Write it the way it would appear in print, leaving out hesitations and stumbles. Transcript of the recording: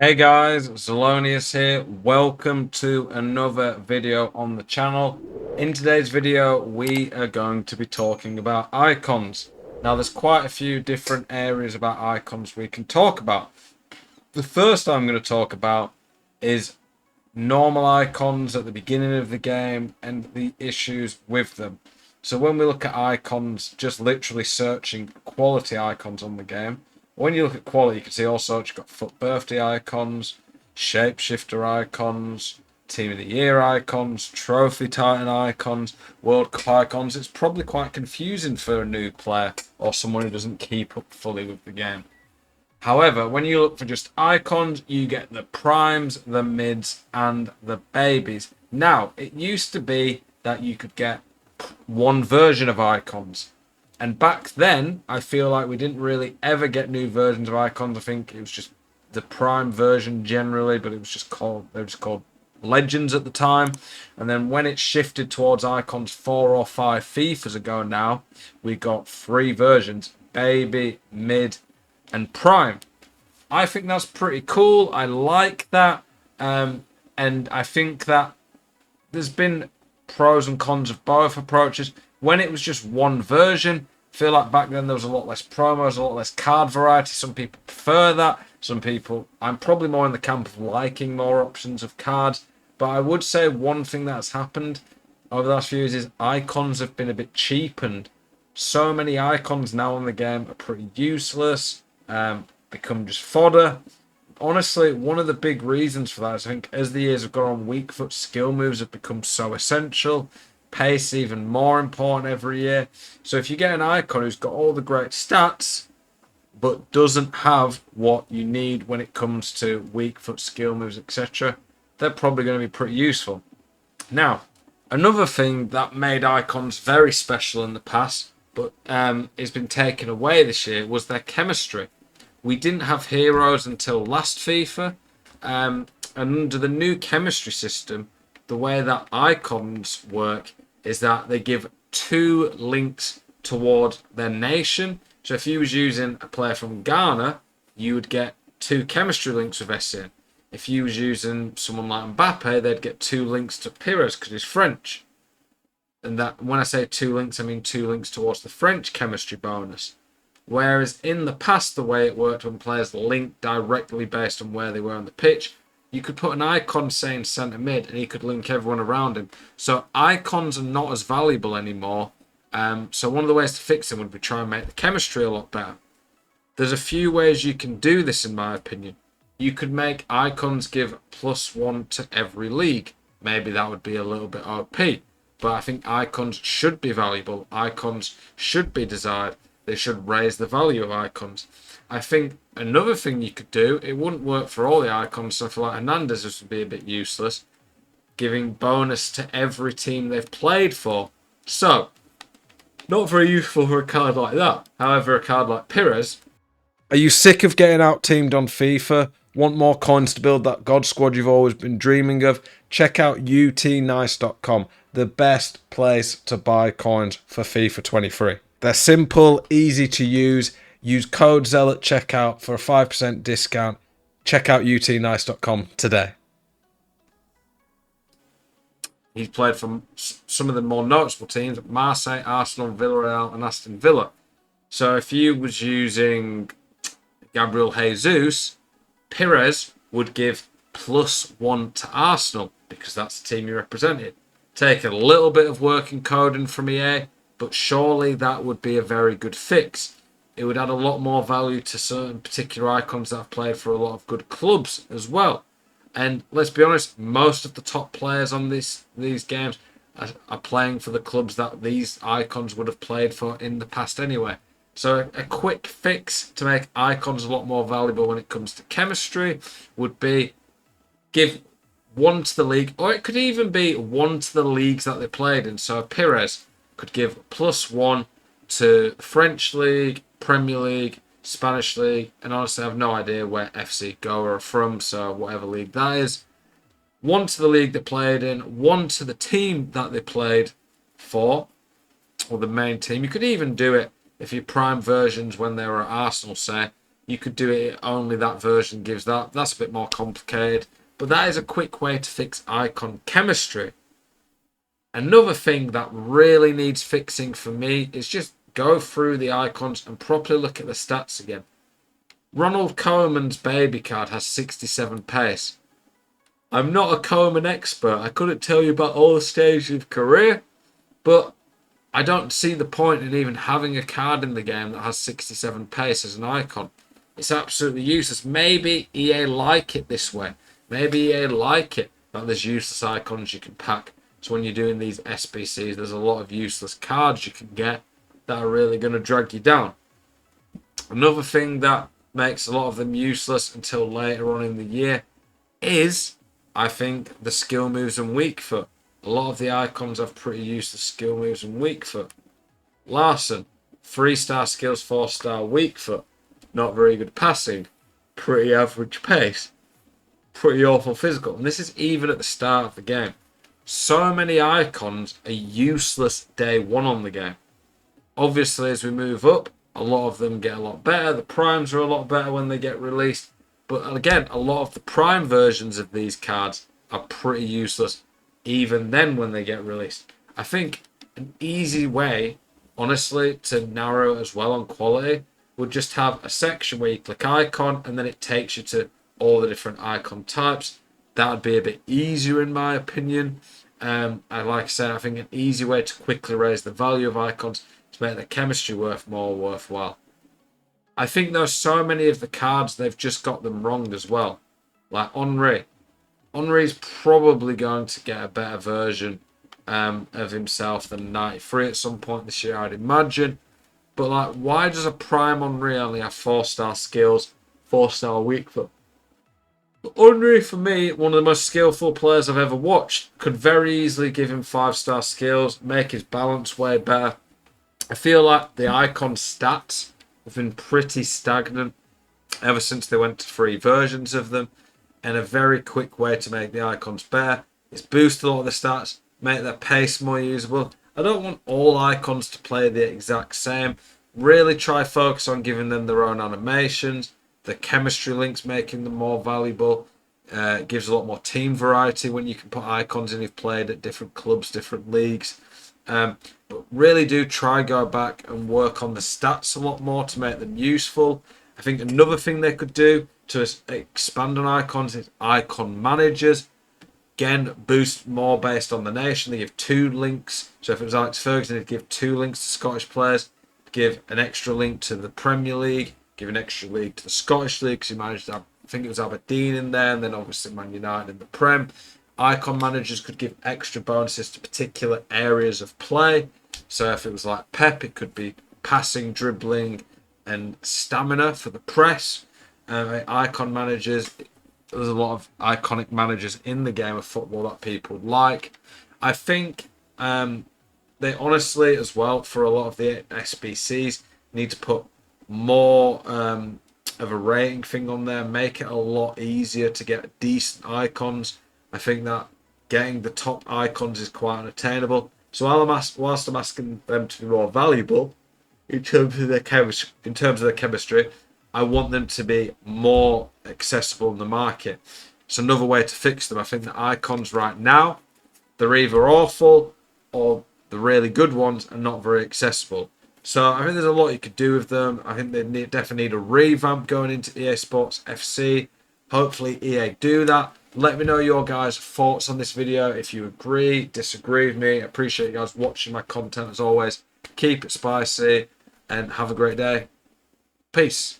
Hey guys, Zelonius here. Welcome to another video on the channel. In today's video, we are going to be talking about icons. Now, there's quite a few different areas about icons we can talk about. The first I'm going to talk about is normal icons at the beginning of the game and the issues with them. So when we look at icons, just literally searching quality icons on the game, when you look at quality, you can see all sorts. You've got FUT birthday icons, shapeshifter icons, team of the year icons, trophy titan icons, World Cup icons. It's probably quite confusing for a new player or someone who doesn't keep up fully with the game. However, when you look for just icons, you get the primes, the mids, and the babies. Now, it used to be that you could get one version of icons. And back then, I feel like we didn't really ever get new versions of icons. I think it was just the prime version generally, but it was just called, they were just called legends at the time. And then when it shifted towards icons 4 or 5 FIFAs ago now, we got 3 versions: baby, mid, and prime. I think that's pretty cool. I like that. And I think that there's been pros and cons of both approaches. When it was just one version, I feel like back then there was a lot less promos, a lot less card variety. Some people prefer that. Some people, I'm probably more in the camp of liking more options of cards. But I would say one thing that's happened over the last few years is icons have been a bit cheapened. So many icons now in the game are pretty useless, become just fodder. Honestly, one of the big reasons for that is I think as the years have gone on, weak foot skill moves have become so essential. Pace even more important every year. So if you get an icon who's got all the great stats, but doesn't have what you need when it comes to weak foot skill moves, etc., they're probably going to be pretty useful. Now, another thing that made icons very special in the past, but has been taken away this year, was their chemistry. We didn't have heroes until last FIFA, and under the new chemistry system, the way that icons work is that they give 2 links toward their nation. So if you was using a player from Ghana, you would get 2 chemistry links with SN. If you was using someone like Mbappe, they'd get 2 links to Pires because he's French. And that when I say 2 links, I mean 2 links towards the French chemistry bonus. Whereas in the past, the way it worked when players linked directly based on where they were on the pitch, you could put an icon saying centre mid and he could link everyone around him. So icons are not as valuable anymore. So one of the ways to fix them would be try and make the chemistry a lot better. There's a few ways you can do this, in my opinion. You could make icons give +1 to every league. Maybe that would be a little bit OP. But I think icons should be valuable. Icons should be desired. They should raise the value of icons. I think another thing you could do, it wouldn't work for all the icons, so for like Hernandez, this would be a bit useless, giving bonus to every team they've played for. So, not very useful for a card like that. However, a card like Pires. Are you sick of getting out teamed on FIFA? Want more coins to build that God squad you've always been dreaming of? Check out utnice.com, the best place to buy coins for FIFA 23. They're simple, easy to use. Use code ZEL at checkout for a 5% discount. Check out utnice.com today. He's played for some of the more noticeable teams: Marseille, Arsenal, Villarreal, and Aston Villa. So if you was using Gabriel Jesus, Pires would give +1 to Arsenal because that's the team you represented. Take a little bit of working coding from EA, but surely that would be a very good fix. It would add a lot more value to certain particular icons that have played for a lot of good clubs as well. And let's be honest, most of the top players on these games are playing for the clubs that these icons would have played for in the past anyway. So a quick fix to make icons a lot more valuable when it comes to chemistry would be give 1 to the league, or it could even be 1 to the leagues that they played in. So Pires could give +1 to the French League, Premier League, Spanish League, and honestly I have no idea where FC Goa are from, so whatever league that is. 1 to the league they played in, 1 to the team that they played for, or the main team. You could even do it if you prime versions when they were at Arsenal, say. you could do it only that version gives that. That's a bit more complicated. But that is a quick way to fix icon chemistry. Another thing that really needs fixing for me is just go through the icons and properly look at the stats again. Ronald Koeman's baby card has 67 pace. I'm not a Koeman expert. I couldn't tell you about all the stages of career, but I don't see the point in even having a card in the game that has 67 pace as an icon. It's absolutely useless. Maybe EA like it this way. Maybe EA like it that there's useless icons you can pack. So when you're doing these SBCs, there's a lot of useless cards you can get that are really going to drag you down. Another thing that makes a lot of them useless until later on in the year is, I think, the skill moves and weak foot. A lot of the icons have pretty useless skill moves and weak foot. Larson, 3-star skills, 4-star weak foot. Not very good passing. Pretty average pace. Pretty awful physical. And this is even at the start of the game. So many icons are useless day one on the game. Obviously, as we move up, a lot of them get a lot better. The primes are a lot better when they get released. But again, a lot of the prime versions of these cards are pretty useless even then when they get released. I think an easy way, honestly, to narrow as well on quality would just have a section where you click icon and then it takes you to all the different icon types. That would be a bit easier in my opinion. Like I said, I think an easy way to quickly raise the value of icons to make the chemistry more worthwhile. I think there's so many of the cards they've just got them wrong as well. Like Henry. Henry's probably going to get a better version of himself than 93 at some point this year, I'd imagine. But like, why does a prime Henry only have 4-star skills, 4-star weak foot? Henry, for me, one of the most skillful players I've ever watched, could very easily give him 5-star skills, make his balance way better. I feel like the icon stats have been pretty stagnant ever since they went to 3 versions of them. And a very quick way to make the icons better is boost a lot of the stats, make their pace more usable. I don't want all icons to play the exact same. Really try focus on giving them their own animations. The chemistry links making them more valuable. Gives a lot more team variety when you can put icons in who've played at different clubs, different leagues. But really do try go back and work on the stats a lot more to make them useful. I think another thing they could do to expand on icons is icon managers. Again, boost more based on the nation. They give 2 links. So if it was Alex Ferguson, they'd give 2 links to Scottish players. Give an extra link to the Premier League. Give an extra link to the Scottish League, because he managed to have, I think it was Aberdeen in there, and then obviously Man United in the Prem. Icon managers could give extra bonuses to particular areas of play. So if it was like Pep, it could be passing, dribbling, and stamina for the press. Icon managers, there's a lot of iconic managers in the game of football that people would like. I think they honestly, as well, for a lot of the SBCs, need to put more of a rating thing on there, make it a lot easier to get decent icons. I think that getting the top icons is quite unattainable. So whilst I'm asking them to be more valuable in terms of their chemistry, I want them to be more accessible in the market. It's another way to fix them. I think the icons right now, they're either awful or the really good ones are not very accessible. So I think there's a lot you could do with them. I think they definitely need a revamp going into EA Sports FC. Hopefully EA do that. Let me know your guys' thoughts on this video. If you agree, disagree with me. I appreciate you guys watching my content as always. Keep it spicy and have a great day. Peace.